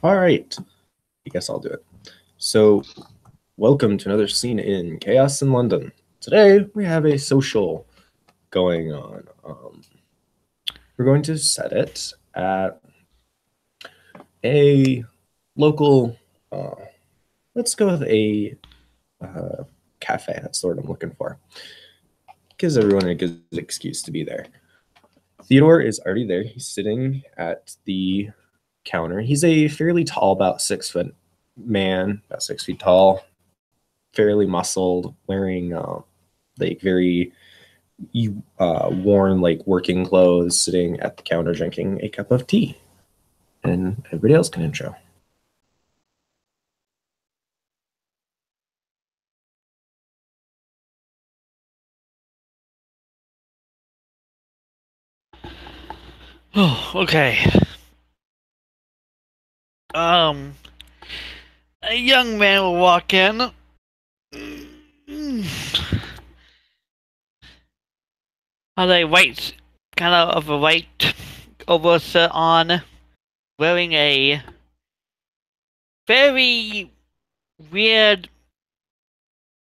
All right. I guess I'll do it. So, welcome to another scene in Chaos in London. Today, we have a social going on. We're going to set it at a local, uh, let's go with a uh, cafe. That's the word I'm looking for. Gives everyone a good excuse to be there. Theodore is already there. He's sitting at the counter. He's a fairly tall, about 6 foot man, about 6 feet tall, fairly muscled, wearing like very worn like working clothes, sitting at the counter drinking a cup of tea. And everybody else can intro. Oh, okay. Um, a young man will walk in. Has a white, kind of a white overshirt on, wearing a very weird.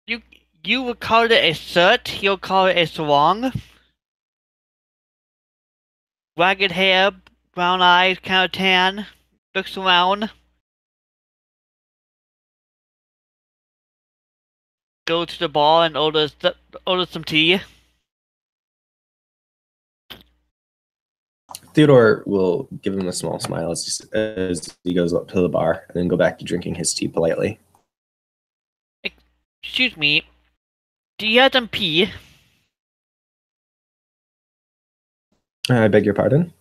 You you would call it a shirt. He'll call it a sarong. Ragged hair, brown eyes, kind of tan. Looks around. Go to the bar and order some tea. Theodore will give him a small smile as he goes up to the bar and then go back to drinking his tea politely. Excuse me. Do you have some pee? I beg your pardon?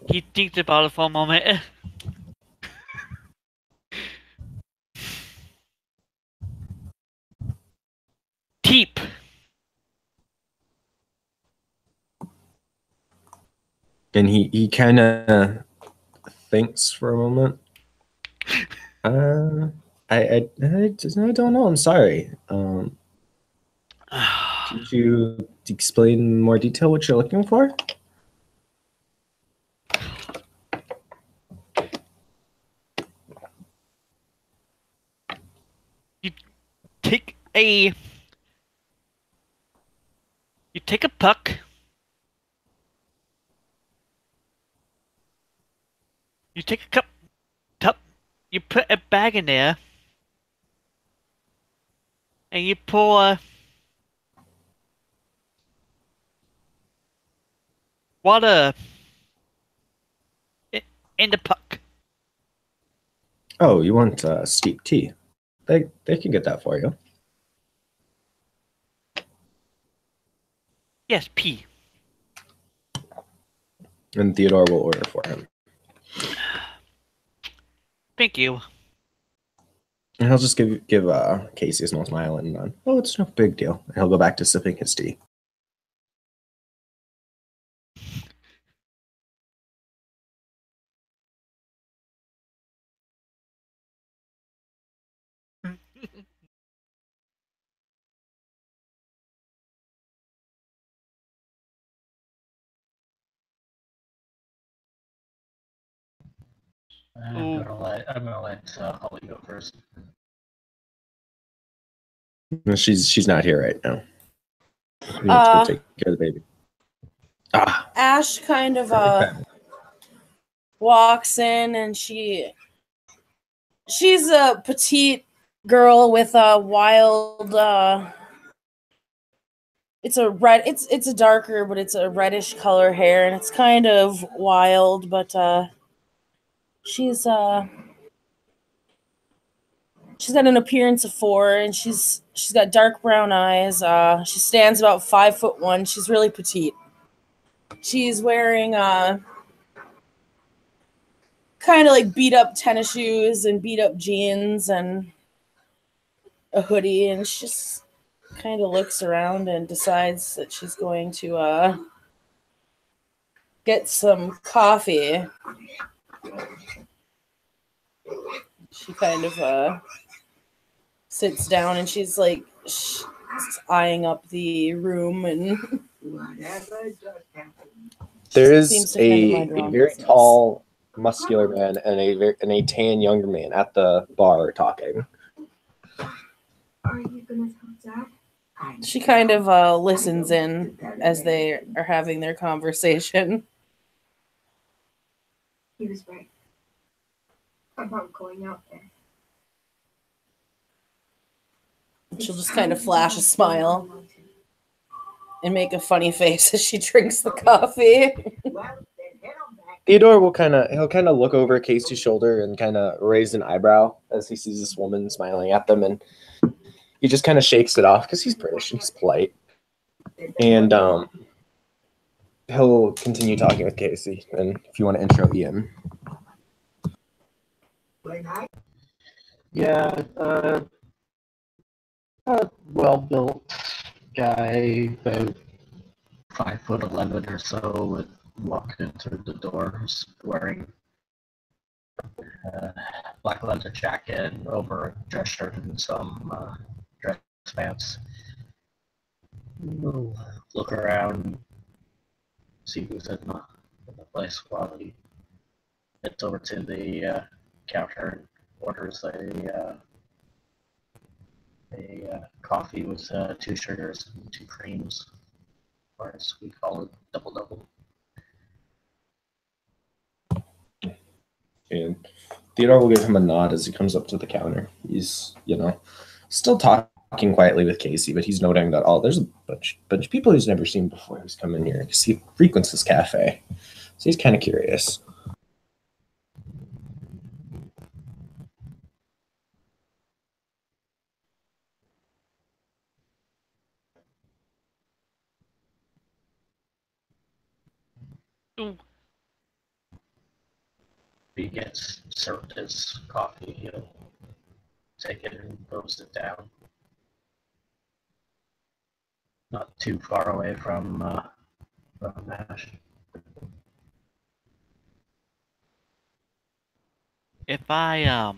He thinks about it for a moment. Teep. And he kind of thinks for a moment. I don't know. I'm sorry. Could you explain in more detail what you're looking for? Take a you take a puck. You take a cup. You put a bag in there, and you pour water in the puck. Oh, you want steep tea? They can get that for you. Yes, pee. And Theodore will order for him. Thank you. And he'll just give Casey a small smile and oh, it's no big deal. And he'll go back to sipping his tea. I'm gonna let Holly go first. She's not here right now. You have to go take care of the baby. Ash kind of walks in, and she's a petite girl with a wild it's a darker, but it's a reddish color hair, and it's kind of wild, but she's got an appearance of 4, and she's got dark brown eyes. She stands about 5'1". She's really petite. She's wearing kind of like beat up tennis shoes and beat up jeans and a hoodie, and she just kind of looks around and decides that she's going to get some coffee. She kind of sits down, and she's like eyeing up the room, and there is a very tall muscular man and a tan younger man at the bar talking. Are you gonna tell Dad? She kind of listens in as they are having their conversation. He was right about going out there. She'll just kind of flash a smile and make a funny face as she drinks the coffee. Theodore will he'll kind of look over Casey's shoulder and kind of raise an eyebrow as he sees this woman smiling at them, and he just kind of shakes it off because he's British and he's polite. And he'll continue talking with Casey. And if you want to intro Ian. Yeah, a well-built guy, about 5'11" or so, would walk in through the doors wearing a black leather jacket over a dress shirt and some dress pants. We'll look around, see who's in the place while he heads over to the counter and orders a coffee with 2 sugars and 2 creams, or as we call it, double. And Theodore will give him a nod as he comes up to the counter. He's, still talking quietly with Casey, but he's noting that, there's a bunch of people he's never seen before who's come in here because he frequents this cafe. So he's kind of curious. Ooh. If he gets served his coffee, he'll take it and roast it down. Not too far away from Ash. If I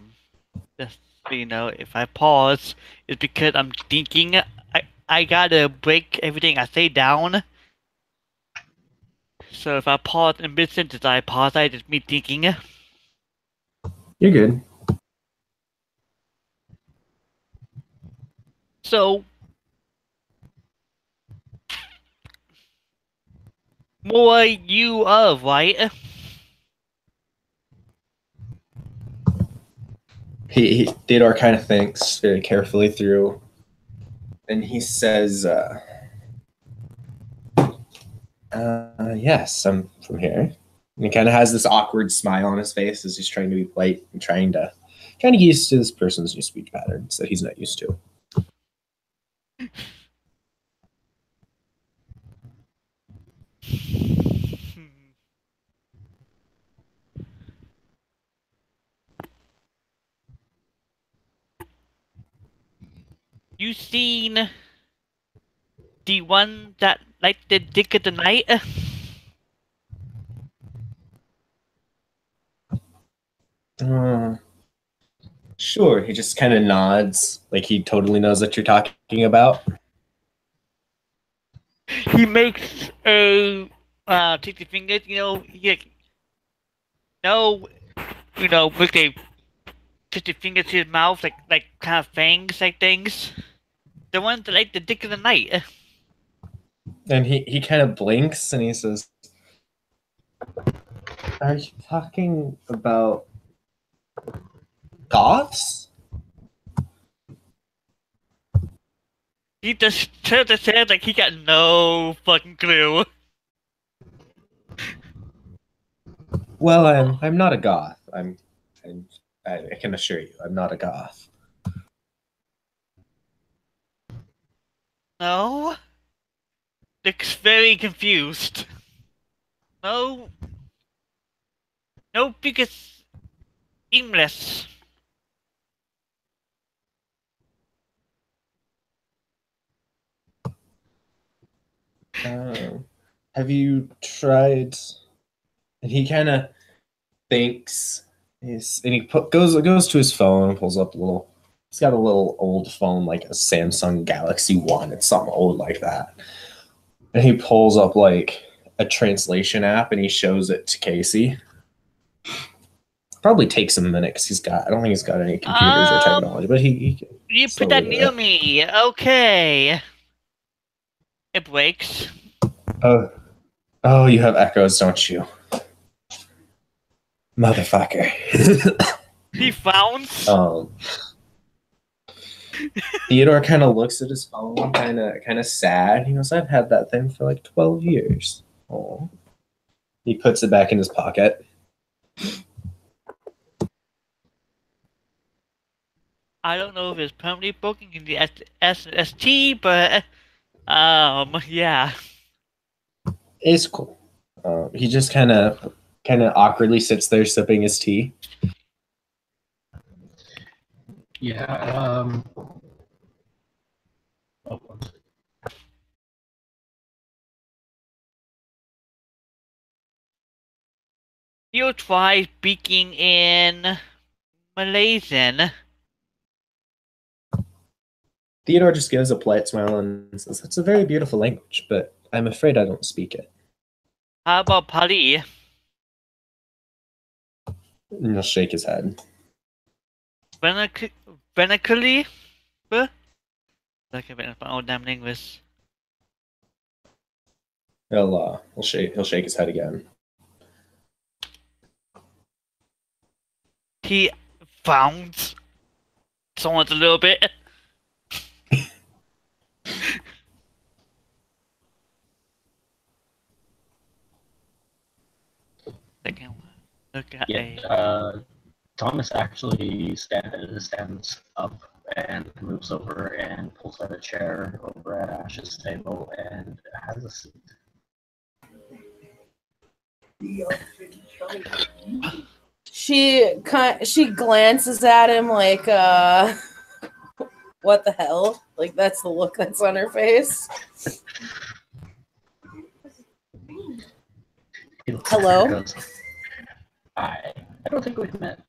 just so you know, if I pause, it's because I'm thinking. I gotta break everything I say down. So if I pause in mid sentence, I apologize. It's me thinking. You're good. So more you of, right? Theodore kind of thinks very carefully through, and he says, yes, I'm from here. And he kind of has this awkward smile on his face as he's trying to be polite and trying to get used to this person's new speech patterns that he's not used to. You seen the one that like the dick of the night? Sure, he just kind of nods like he totally knows what you're talking about. He makes a take the fingers, with a take the fingers to his mouth like kind of fangs like things. The ones that like the dick of the night. And he kind of blinks and he says, "Are you talking about goths?" He just turns his head like he got no fucking clue. Well, I'm not a goth. I can assure you, I'm not a goth. No? Looks very confused. No, because English. Have you tried? And he kind of thinks, and he goes to his phone and pulls up a little. He's got a little old phone, like a Samsung Galaxy One. It's something old like that. And he pulls up like a translation app and he shows it to Casey. probably takes him a minute because I don't think he's got any computers or technology, but he can You put slowly that do near it. me. Okay. It breaks. Oh, you have echoes, don't you? Motherfucker. He found. Theodore kind of looks at his phone, kind of sad. He goes, "I've had that thing for like 12 years." Oh. He puts it back in his pocket. I don't know if it's permanently broken in the SST, but yeah. It's cool. He just kind of awkwardly sits there sipping his tea. Yeah. You try speaking in Malaysian. Theodore just gives a polite smile and says, "It's a very beautiful language, but I'm afraid I don't speak it." How about Pali? And he'll shake his head. Vernacularly? Like a bit of my old damn English. He'll shake his head again. He found someone's a little bit. Look at Thomas actually stands up and moves over and pulls out a chair over at Ash's table and has a seat. She glances at him like, what the hell? Like, that's the look that's on her face. Hello? I don't think we've met.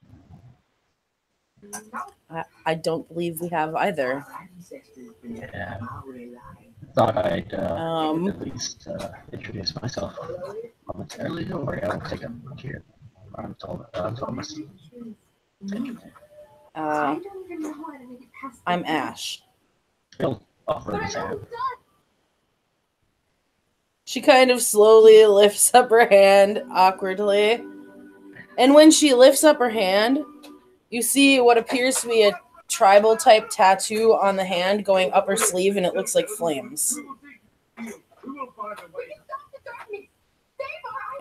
I don't believe we have either. Yeah. Thought I'd at least introduce myself momentarily. Don't worry, I won't take up much here. I'm Thomas. I'm Ash. He'll offer his hand. She kind of slowly lifts up her hand awkwardly. And when she lifts up her hand, you see what appears to be a tribal type tattoo on the hand going up her sleeve, and it looks like flames.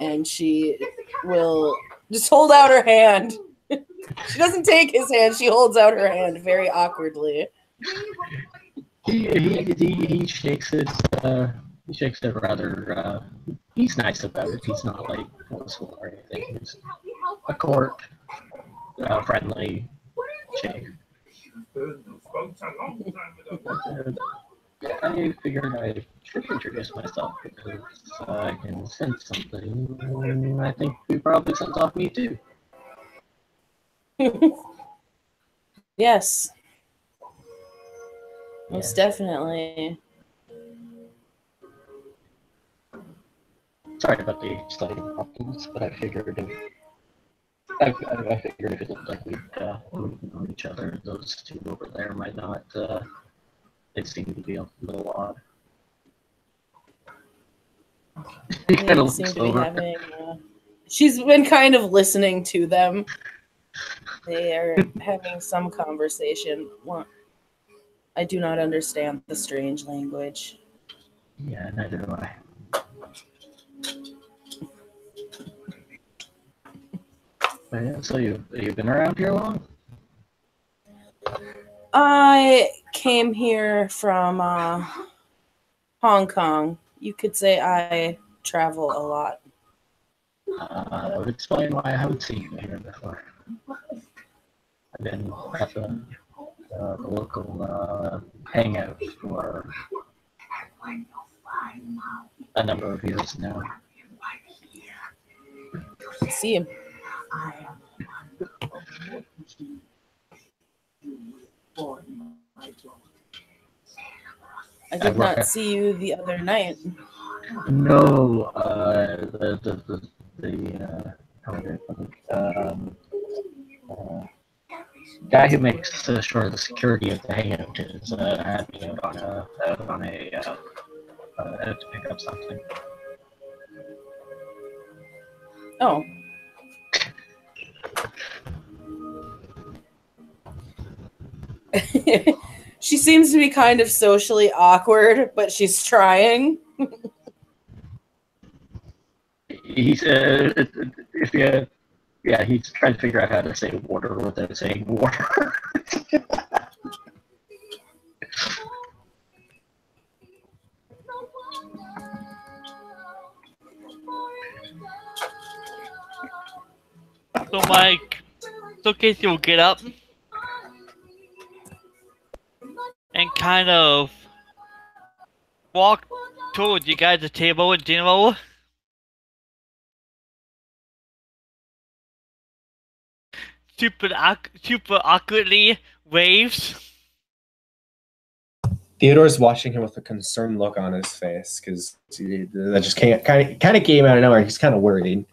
And she will just hold out her hand. She doesn't take his hand, she holds out her hand very awkwardly. He shakes it. He shakes it rather. He's nice about it. He's not like forceful or anything. He's a court, friendly shake. I figured I should introduce myself because I can sense something. I think we probably sense off me too. Yes. Most definitely. Sorry about the slight interruptions, but I figured if it looked like we'd known each other, those two over there might not. They seem to be a little odd. He kind of looks over. She's been kind of listening to them. They are having some conversation. I do not understand the strange language. Yeah, neither do I. So you've been around here long? I came here from Hong Kong. You could say I travel a lot. That would explain why I haven't seen you here before. I've been at the local hangout for a number of years now. I see him. I did not see you the other night. No, how would I put it? guy who makes sure the security of the hangout is had me out to pick up something. Oh. She seems to be kind of socially awkward, but she's trying. He's he's trying to figure out how to say water without saying water. So, Mike, it's okay if you'll get up and kind of walk towards you guys' table in general. Super awkwardly waves. Theodore's watching him with a concerned look on his face because that just kind of came out of nowhere. He's kind of worried.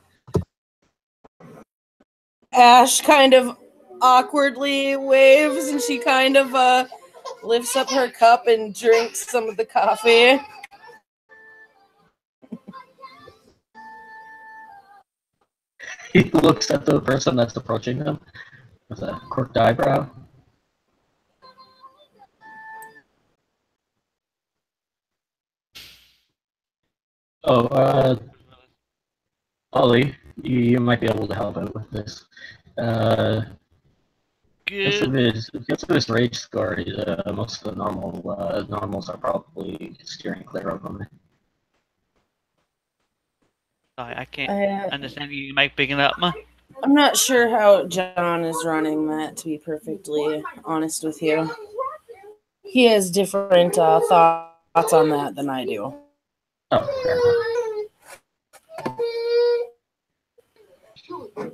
Ash kind of awkwardly waves, and she kind of lifts up her cup and drinks some of the coffee. He looks at the person that's approaching them with a crooked eyebrow. Oh, Ollie, you might be able to help out with this. Because of his rage score, most of the normals are probably steering clear of him. Sorry, I can't understand you, Mike, picking up. I'm not sure how John is running that, to be perfectly honest with you. He has different thoughts on that than I do. Oh, fair enough.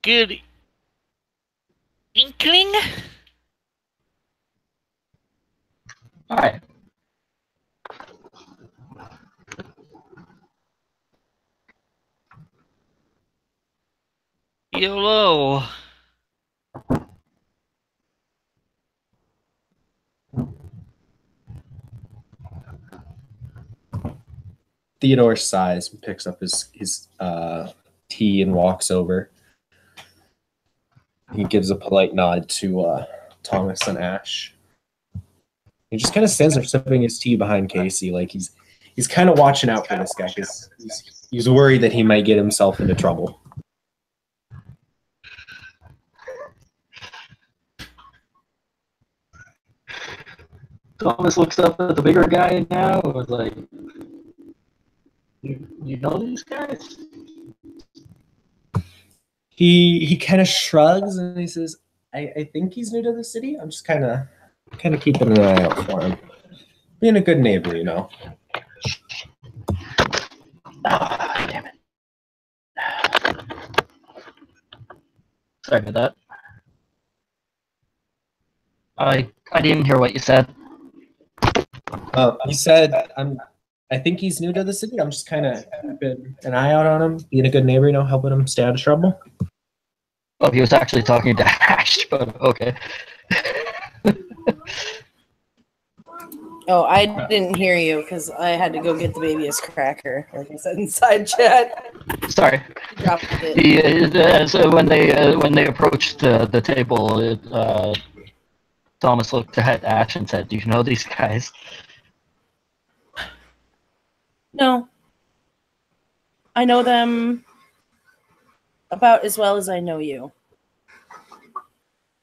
Good inkling? Hi. YOLO. Theodore sighs and picks up his tea and walks over. He gives a polite nod to Thomas and Ash. He just kind of stands there sipping his tea behind Casey, like he's kind of watching out for this guy because he's worried that he might get himself into trouble. Thomas looks up at the bigger guy now and was like, you know these guys? He kind of shrugs and he says, I think he's new to the city. I'm just kind of keeping an eye out for him. Being a good neighbor, you know. Ah, damn it. Sorry about that. I didn't hear what you said. He said, I think he's new to the city. I'm just kind of keeping an eye out on him, being a good neighbor, you know, helping him stay out of trouble. Oh, he was actually talking to Ash, but okay. Oh, I didn't hear you because I had to go get the baby his cracker, like I said inside chat. Sorry. Dropped it. So when they approached the table, Thomas looked at Ash and said, "Do you know these guys?" No. I know them about as well as I know you.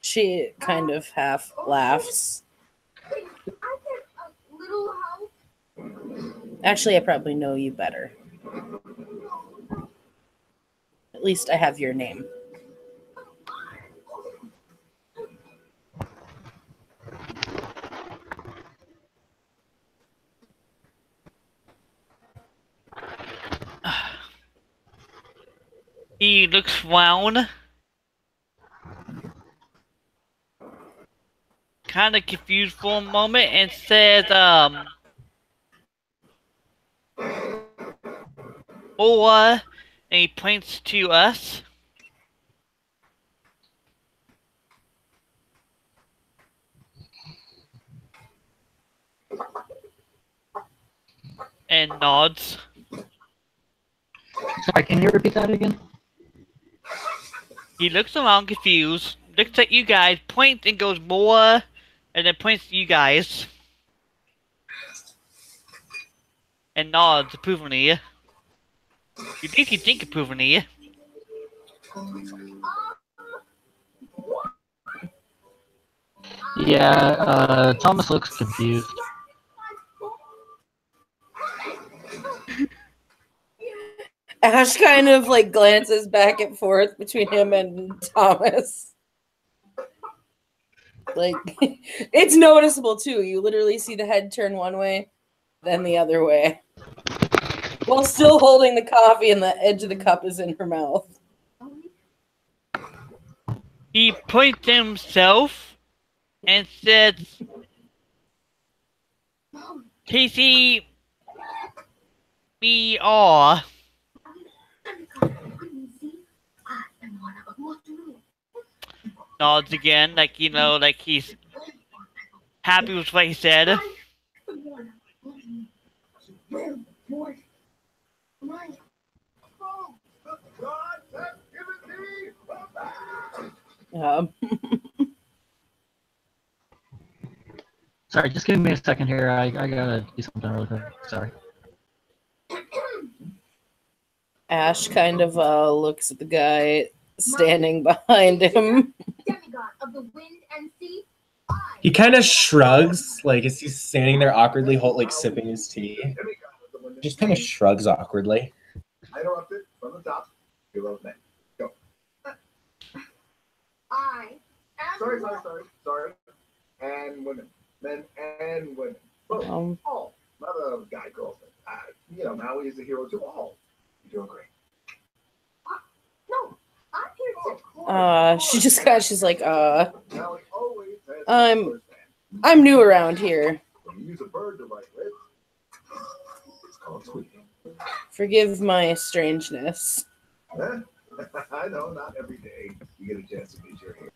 She kind of half laughs. Actually, I probably know you better. At least I have your name. He looks round. Kind of confused for a moment and says, and and he points to us. And nods. Sorry, can you repeat that again? He looks around confused, looks at you guys, points and goes more, and then points to you guys. And nods approvingly. You think approvingly. Yeah, Thomas looks confused. Ash kind of like glances back and forth between him and Thomas. Like, it's noticeable too. You literally see the head turn one way, then the other way, while still holding the coffee, and the edge of the cup is in her mouth. He points to himself and says, Casey, we are. Nods again, like, you know, like he's happy with what he said. Sorry, just give me a second here. I gotta do something really quick. Sorry. Ash kind of looks at the guy standing behind him. He kind of shrugs, like as he's standing there awkwardly, like sipping his tea. Just kind of shrugs awkwardly. I interrupted from the top. You love men. Go. Sorry. And women. Men and women. Both. All. Not a guy, girl thing. Maui is a hero to all. You're doing great. No, I'm here to. She's like, I'm new around here. When you use a bird to write with, it's called tweeting. Forgive my strangeness. I know, not every day you get a chance to meet your hero.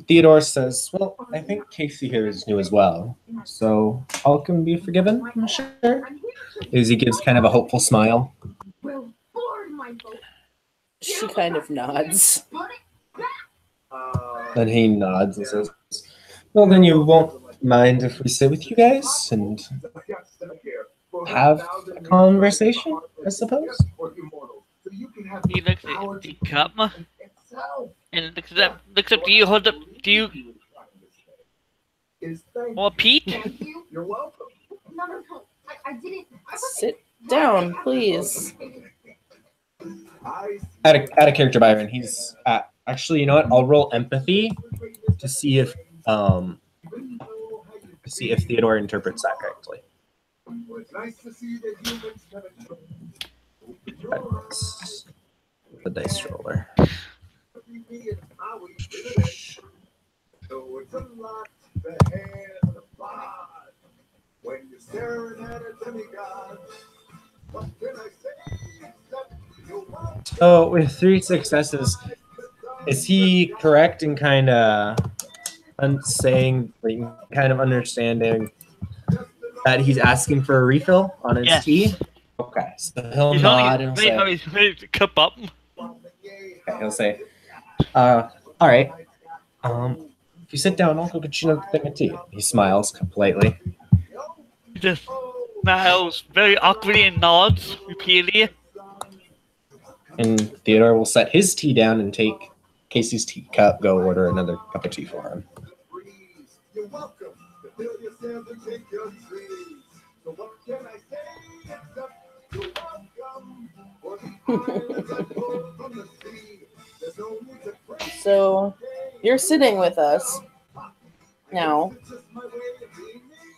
Theodore says, well, I think Casey here is new as well, so all can be forgiven, I'm sure. As he gives kind of a hopeful smile. She kind of nods. Then he nods and says, well, then you won't mind if we sit with you guys and have a conversation, I suppose? He looks at the cup and looks up to you, holds up to you. Or Pete? You're welcome. No, I didn't. Sit down, please. Out of character, Byron. He's actually, you know what? I'll roll empathy to see if Theodore interprets that correctly. Well, it's nice to see that humans haven't That's the dice roller. So it's a lot to hand apart when you're staring at a demigod. What can I say? So with 3 successes, is he correct in kind of saying, like, kind of understanding that he's asking for a refill on his tea? Okay, so he'll nod and he's ready to cup up. Okay, he'll say, all right, if you sit down, I'll go get you another thing of tea. He smiles politely. He just smiles very awkwardly and nods repeatedly. And Theodore will set his tea down and take Casey's teacup, go order another cup of tea for him. You're welcome to fill yourself and take your trees. So what can I say except you're welcome for the islands I pulled from the sea. There's no need to pray. So you're sitting with us now.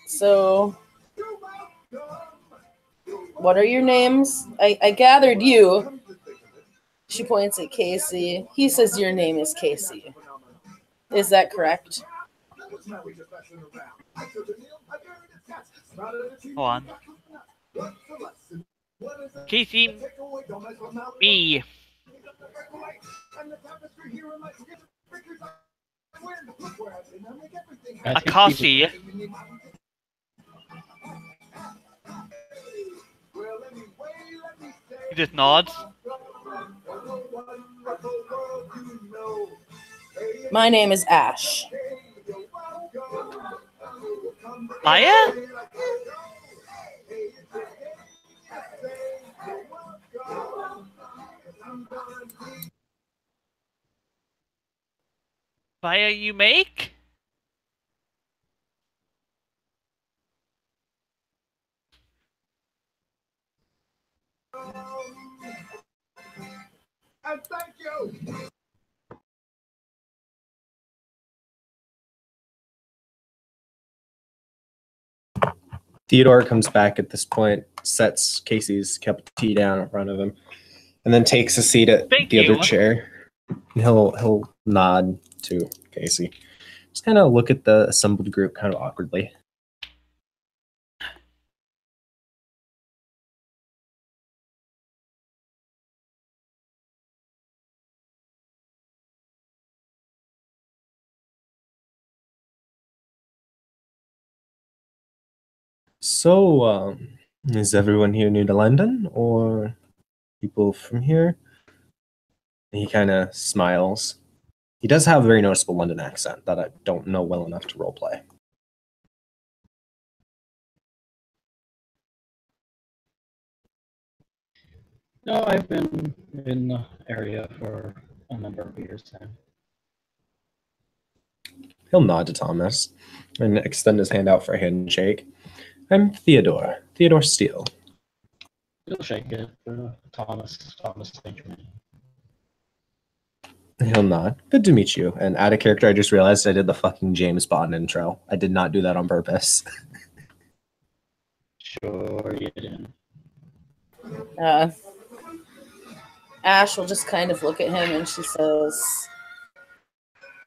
So what are your names? I gathered you. She points at Casey. He says your name is Casey. Is that correct? Go on. Casey, me. I think Akasi. He just nods. My name is Ash. Maya? Maya, you make? And thank you. Theodore comes back at this point, sets Casey's cup of tea down in front of him, and then takes a seat at Thank the other you. chair. And he'll nod to Casey. Just kind of look at the assembled group kind of awkwardly. So, is everyone here new to London, or people from here? And he kind of smiles. He does have a very noticeable London accent that I don't know well enough to roleplay. No, I've been in the area for a number of years now. He'll nod to Thomas and extend his hand out for a handshake. I'm Theodore Steele. You'll shake it for Thomas Benjamin. He'll nod. Good to meet you. And out of character, I just realized I did the fucking James Bond intro. I did not do that on purpose. Sure you didn't. Ash will just kind of look at him and she says,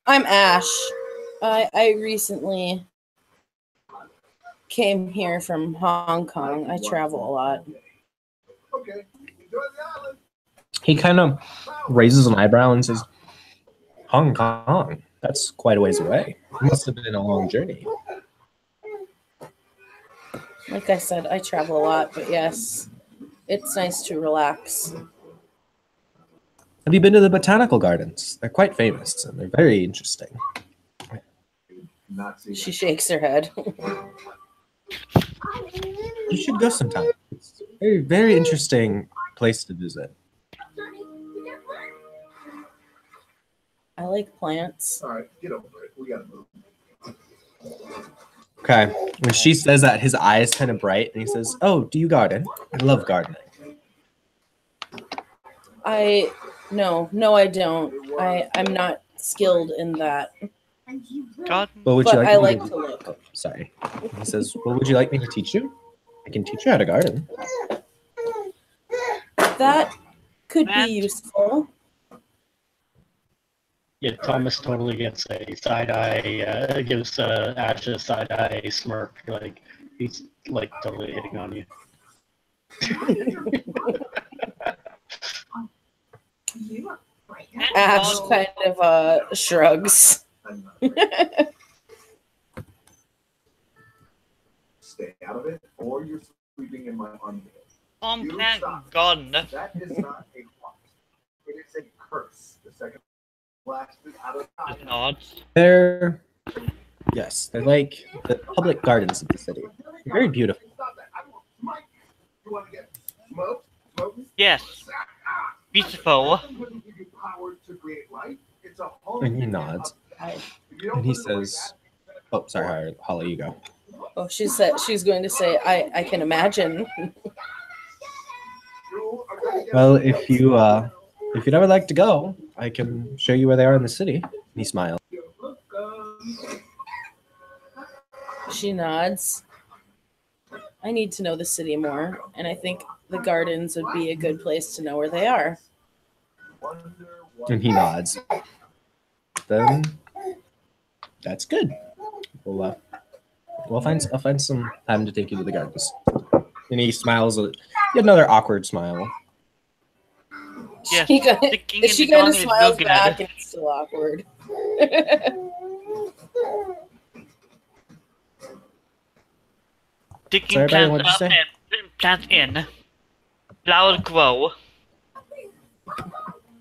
I'm Ash. I recently came here from Hong Kong. I travel a lot. Okay. Enjoy the island. He kind of raises an eyebrow and says, Hong Kong? That's quite a ways away. It must have been a long journey. Like I said, I travel a lot, but yes, it's nice to relax. Have you been to the botanical gardens? They're quite famous and they're very interesting. She shakes her head. You should go sometime. It's a very, very interesting place to visit. I like plants. All right, get over it. We gotta move. Okay. When she says that, his eyes kind of bright, and he says, "Oh, do you garden? I love gardening." No, I don't. I'm not skilled in that. God. What would But you like? I me like to to look. Oh, sorry. He says, "What would you like me to teach you? I can teach you how to garden." That could That- be useful. Yeah, Thomas totally gets a side eye, gives Ash a side eye smirk, like he's like totally hitting on you. Ash kind of shrugs. Stay out of it, or you're sleeping in my armpit. Plant garden. That is not a plot. It is a curse. The second blasted out of Just nods. They're they're like the public gardens of the city. They're very beautiful. Stop that. I will smite you. You want to get smoked? Smoking? Yes. Beautiful. Wouldn't give you power to create life. It's a whole And he nods. And he says, "Oh, sorry, Holly, you go." Oh, she said she's going to say, I can imagine. Well, if you'd ever like to go, I can show you where they are in the city. He smiles. She nods. I need to know the city more, and I think the gardens would be a good place to know where they are. And he nods. Then that's good. I'll find some time to take you to the gardens. And he smiles Get another awkward smile. Yes, She kind sticking in she the kind of tongue is smiles real back, good. and it's still awkward. Sticking Sorry, Brian, plants what'd you up say? and plants in. Flowers grow.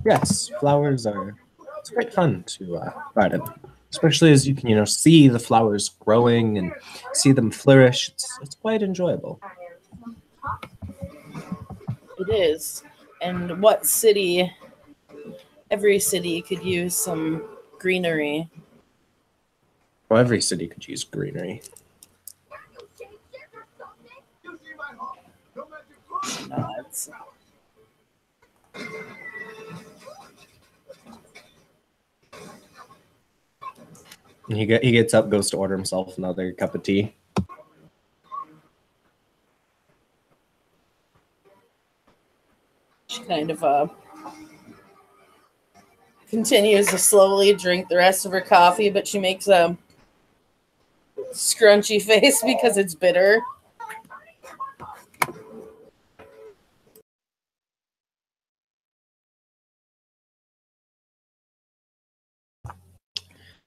Yes, flowers are. It's quite fun to garden, especially as you can, see the flowers growing and see them flourish. It's quite enjoyable. It is. And what city? Every city could use some greenery. Well, every city could use greenery. Nods. And he gets up, goes to order himself another cup of tea. She kind of continues to slowly drink the rest of her coffee, but she makes a scrunchy face because it's bitter.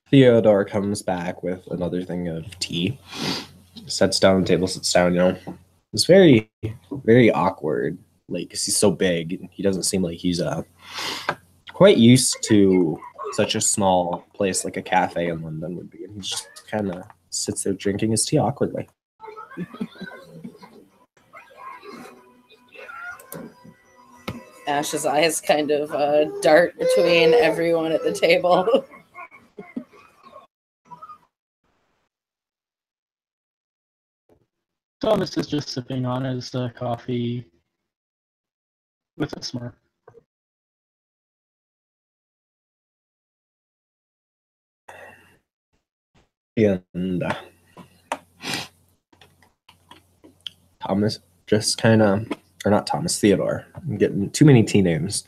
Theodore comes back with another thing of tea. Sits down at the table, sits down, It's very, very awkward. Like, 'cause he's so big, and he doesn't seem like he's quite used to such a small place like a cafe in London would be. And he just kind of sits there drinking his tea awkwardly. Ash's eyes kind of dart between everyone at the table. Thomas is just sipping on his coffee with a smirk. And Thomas just kind of, or not Thomas, Theodore. I'm getting too many T names.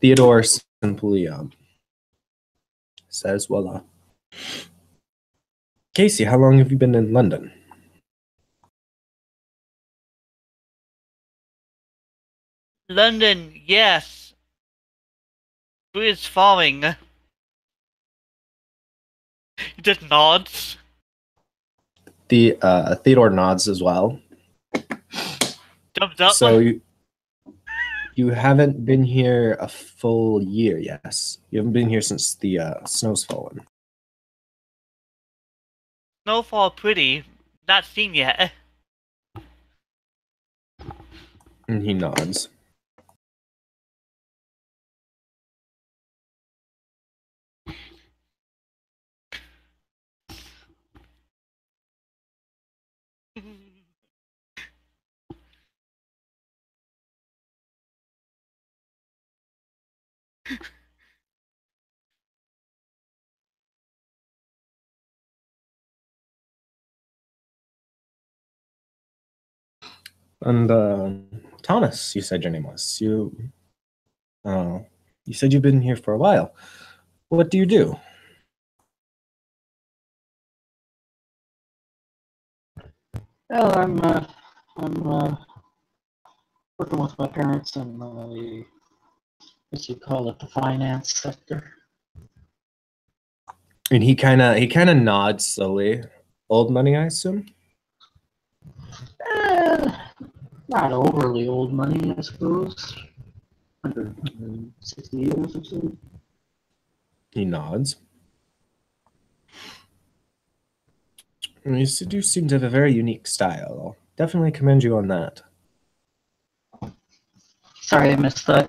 Theodore simply says, well, Casey, how long have you been in London? London, yes. Who is falling? He just nods. Theodore nods as well. Thumbs up. So you haven't been here a full year, yes? You haven't been here since the snow's fallen. Snowfall pretty. Not seen yet. And he nods. And Thomas, you said your name was. You said you've been here for a while. What do you do? Well, I'm working with my parents in the, as you call it, the finance sector. And he kind of nods slowly. Old money, I assume. Not overly old money, I suppose. 160 years or so. He nods. And you do seem to have a very unique style. I'll definitely commend you on that. Sorry, I missed that.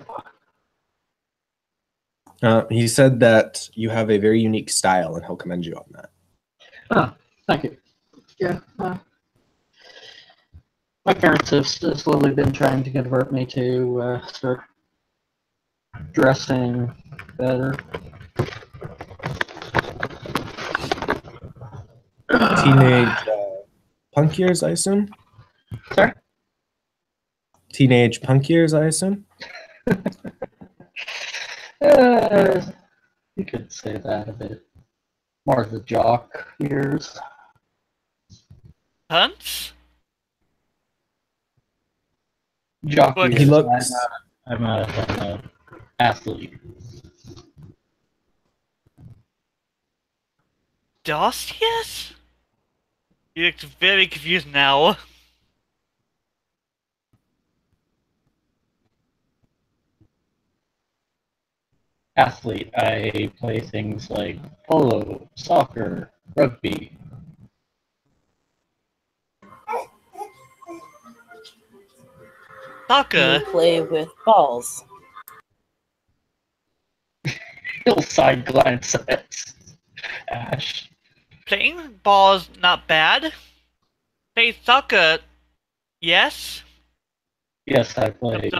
He said that you have a very unique style, and he'll commend you on that. Oh, thank you. Yeah. My parents have slowly been trying to convert me to start dressing better. Teenage punk years, I assume? Sorry? Teenage punk years, I assume? You could say that a bit. More of the jock years. Hunts? Jockey. He looks. I'm a athlete. Dostius? He looks very confused now. Athlete. I play things like polo, soccer, rugby. Soccer. You play with balls. He'll side glance at Ash. Playing ball's not bad. Play soccer, yes. Yes, I play.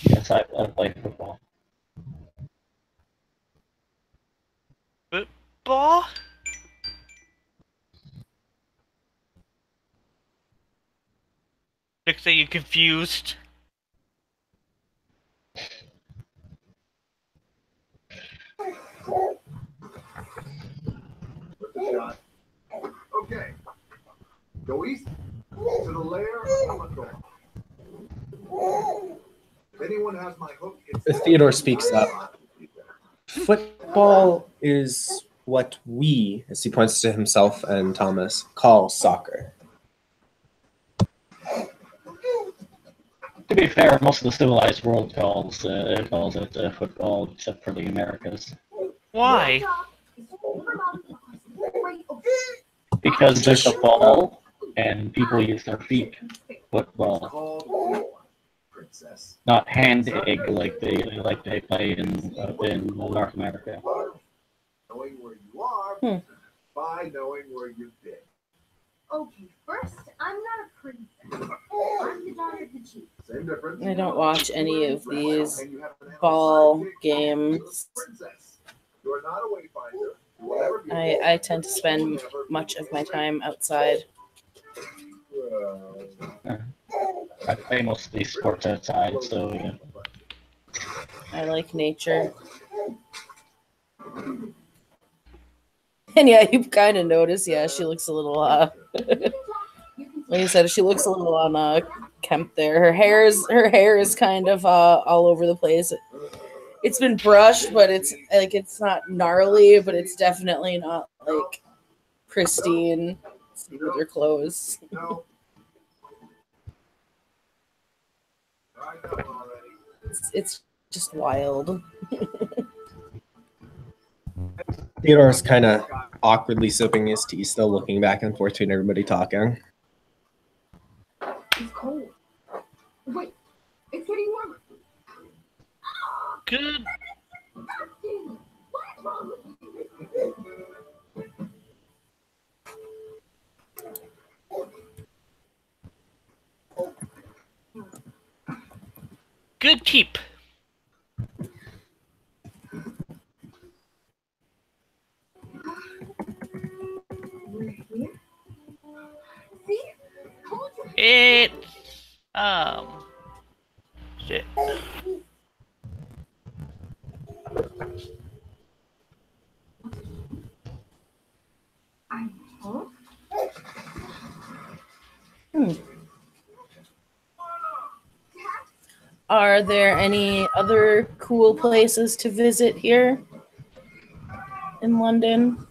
Yes, I play football. Football? Looks like you're confused. Okay. Go east to the lair of a door. If anyone has my hook, it's Theodore speaks up. Football is what we, as he points to himself and Thomas, call soccer. To be fair, most of the civilized world calls it football, except for the Americas. Why? Because there's a ball, and people use their feet. Football, called Princess. not hand egg like they play in North America. Knowing where you are by knowing where you've been. Okay, first, I'm not a princess. I'm the daughter of the chief. Same difference. I don't watch any of these And you have an animal ball sidekick. games. Princess. You are not a wayfinder. You will never be I tend to spend much of my time outside. I play most of these sports outside, so yeah. I like nature. And yeah, you kind of notice, yeah, she looks a little, like I said, she looks a little unkempt there. Her hair is kind of all over the place. It's been brushed, but it's not gnarly, but it's definitely not like pristine. See with her clothes. No. I know already. It's just wild. Theodore's kind of awkwardly sipping his tea, still looking back and forth between everybody talking. It's cold. Wait, it's getting warmer. Good. What's wrong with you? Good keep. We're here. See? Told you. It's shit. I'm home. Are there any other cool places to visit here in London?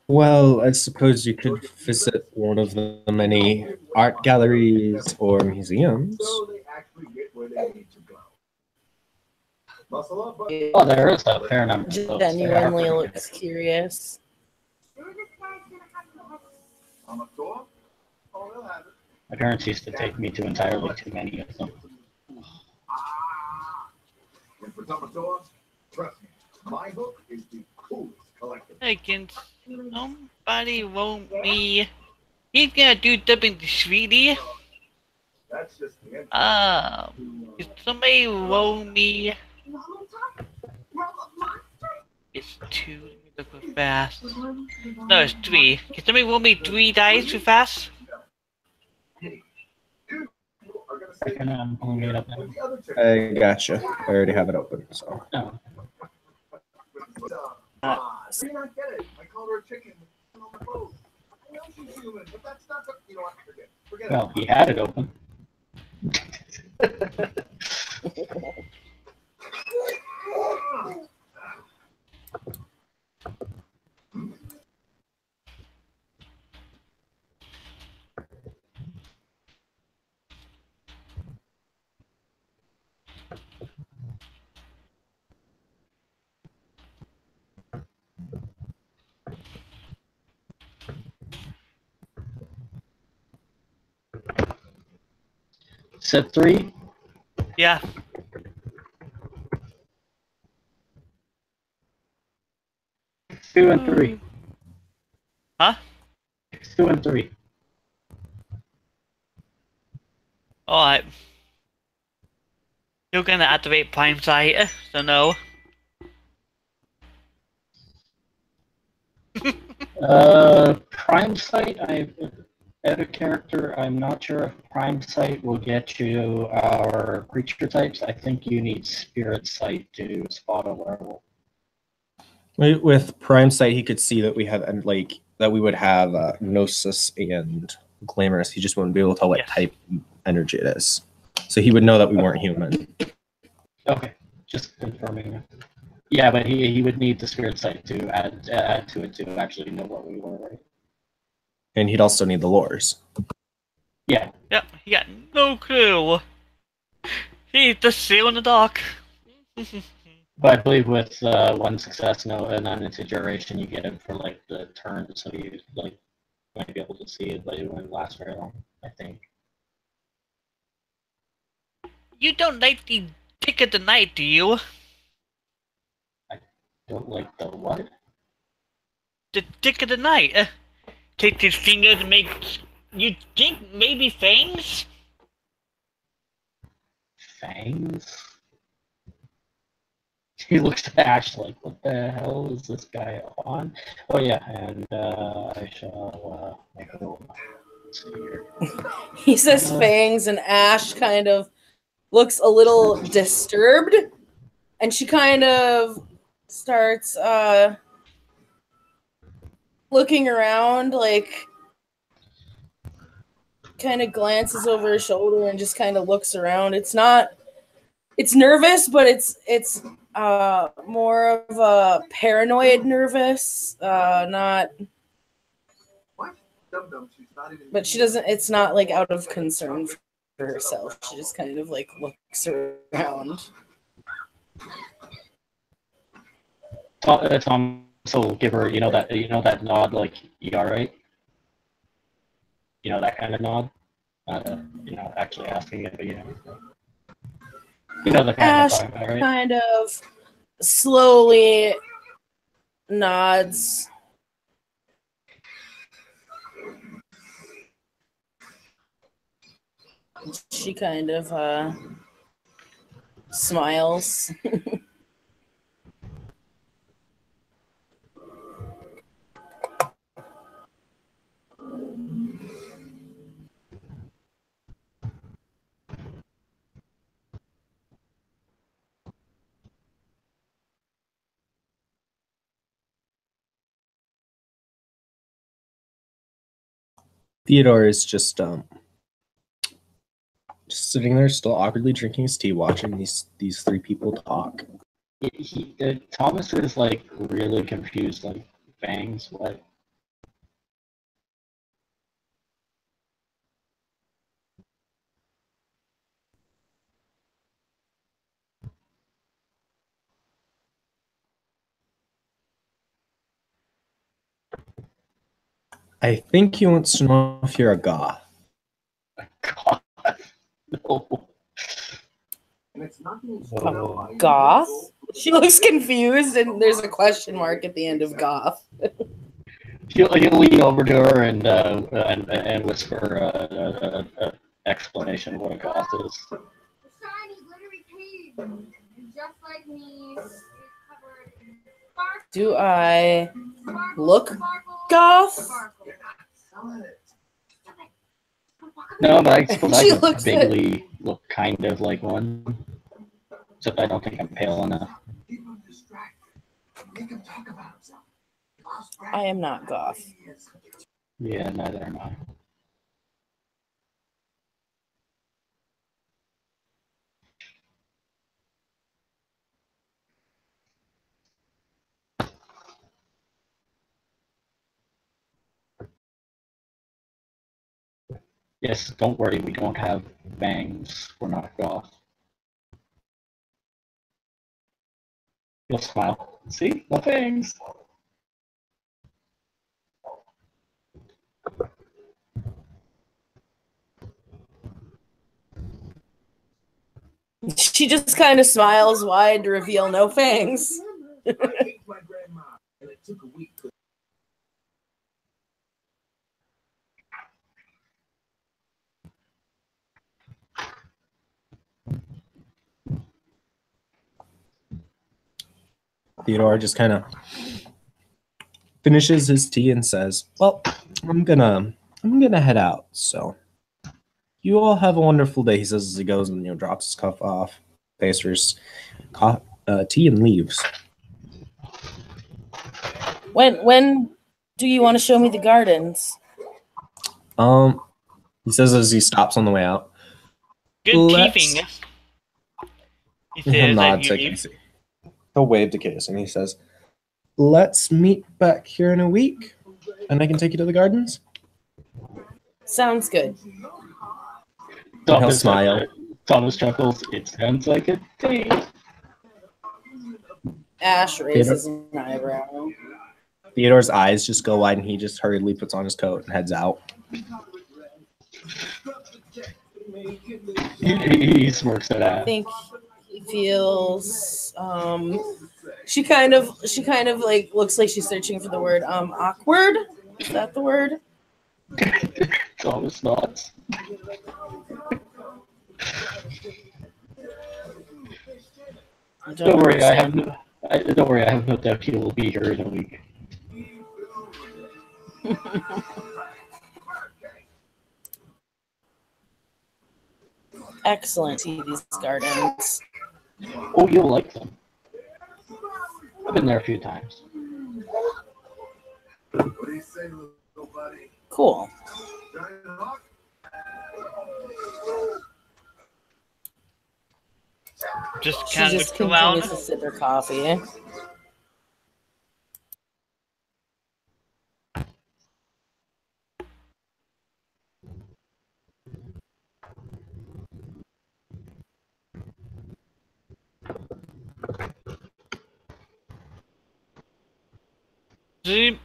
Well, I suppose you could visit one of the many art galleries or museums. So they actually get where they need to go. Muscle up, but Oh, there is a fair number of those. They are Genuinely pretty looks curious. Sure this guy's gonna have to have on the door. Oh, they'll have it. good. My parents used to take me to entirely too many of them. Ah. And for Tomato, trust me, my hook is the coolest collectible. I can somebody won't me. He's gonna do something to Sweetie. That's just the end. If somebody roll me. Robot talk? Robot monster? It's 2. Let me look real fast. No, it's 3. Can somebody roll me 3 dice too fast? You are gonna I say can pulling it up now. with the other chick. I gotcha. I already have it open, so. No. You're not get it. I called her a chicken on the boat. I know. human, but that's not the, you know what, forget Well, he had it open. Set 3. Yeah. Two and 3. Huh? 2 and 3. Alright. You're gonna activate Prime Sight, so no. Prime Sight, I edit character. I'm not sure if Prime Sight will get you our creature types. I think you need Spirit Sight to spot a werewolf. With Prime Sight, he could see that we have like that we would have Gnosis and Glamorous. He just wouldn't be able to tell what Yes. type energy it is. So he would know that we weren't human. Okay, just confirming. Yeah, but he would need the Spirit Sight to add to it to actually know what we were, right? And he'd also need the lores. Yeah. Yep, he got no clue. He's just still in the dark. But I believe with one success, no, and non-into duration, you get it for like the turn, so you like might be able to see it, but it won't last very long. I think. You don't like the Dick of the Night, do you? Don't like the what? The Dick of the Night. Take his fingers and make. You think maybe fangs? Fangs. He looks at Ash like, "What the hell is this guy on?" Oh yeah, and I shall make a little. Let's see here. He says fangs, and Ash kind of looks a little disturbed, and she kind of starts looking around, like kind of glances over her shoulder and just kind of looks around. It's nervous, but it's more of a paranoid nervous, not. What? Dum-dum, she's not even. But she doesn't. It's not like out of concern for herself. She just kind of like looks around. Tom, so give her, that nod, like, you all right? You know, that kind of nod. Actually asking it, but you know the kind Ash of talking about, right? kind of slowly nods. She kind of smiles. Theodore is just sitting there, still awkwardly drinking his tea, watching these three people talk. Thomas is like really confused, like, fangs, what? I think he wants to know if you're a goth. God, no. And it's not being Whoa. Goth? She looks confused, and there's a question mark at the end of goth. He'll lean over to her and whisper an explanation of what a goth is. The shiny, glittery page, just like me, is covered in sparkle. Do I Sparkle, look sparkle, goth? sparkle. No, but I suppose I She could looks vaguely look kind of like one. Except I don't think I'm pale enough. Keep him distracted. Make him talk about himself. I am not goth. Yeah, neither am I. Yes, don't worry, we don't have bangs. We're knocked off. You'll smile. See? No bangs. She just kind of smiles wide to reveal no fangs. I hate my grandma, and it took a week to Theodore just kind of finishes his tea and says, "Well, I'm gonna head out. So you all have a wonderful day." He says as he goes and drops his cup off, pays for his tea and leaves. When do you want to show me the gardens? He says as he stops on the way out. Good Let's- teething. He He'll says nod as to you leave. Casey. He'll wave to Casey and he says, "Let's meet back here in a week, and I can take you to the gardens." Sounds good. He'll smile. Thomas chuckles. It sounds like a date. Ash raises an eyebrow. Theodore's eyes just go wide and he just hurriedly puts on his coat and heads out. He smirks at I Ash. think he feels she kind of like looks like she's searching for the word awkward. Is that the word? Thomas nods. Don't worry, I have no doubt he will be here in a week. Excellent. See these gardens. Oh, you'll like them. I've been there a few times. What do you say, little buddy? Cool. Giant hawk? Just She kind of just look around. continues to sip her coffee. See,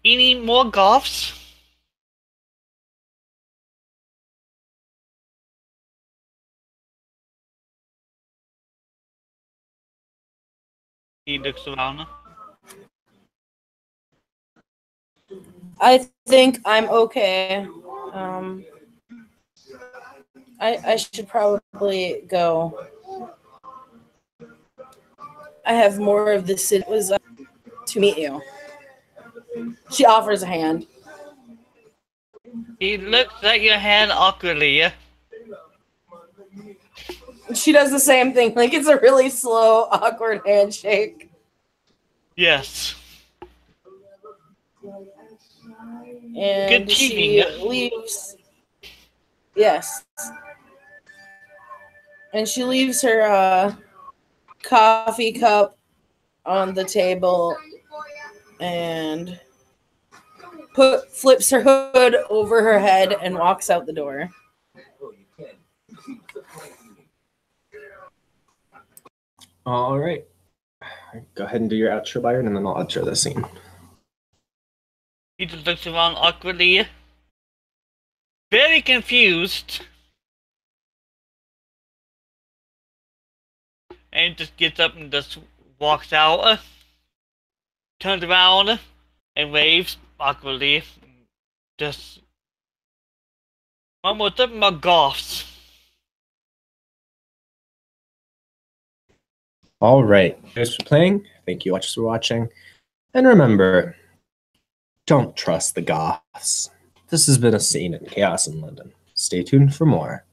any more golfs? He looks around. I think I'm okay. I should probably go. I have more of this. It was to meet you. She offers a hand. He looks at your hand awkwardly. She does the same thing. Like it's a really slow, awkward handshake. Yes. And Good she teething. leaves. Yes. And she leaves her coffee cup on the table and flips her hood over her head and walks out the door. All right. Go ahead and do your outro, Byron, and then I'll outro the scene. He just looks around awkwardly. Very confused. And just gets up and just walks out, turns around, and waves awkwardly. Just one more tip, my golfs. All right. Thanks for playing. Thank you watchers for watching. And remember, don't trust the goths. This has been a scene in Chaos in London. Stay tuned for more.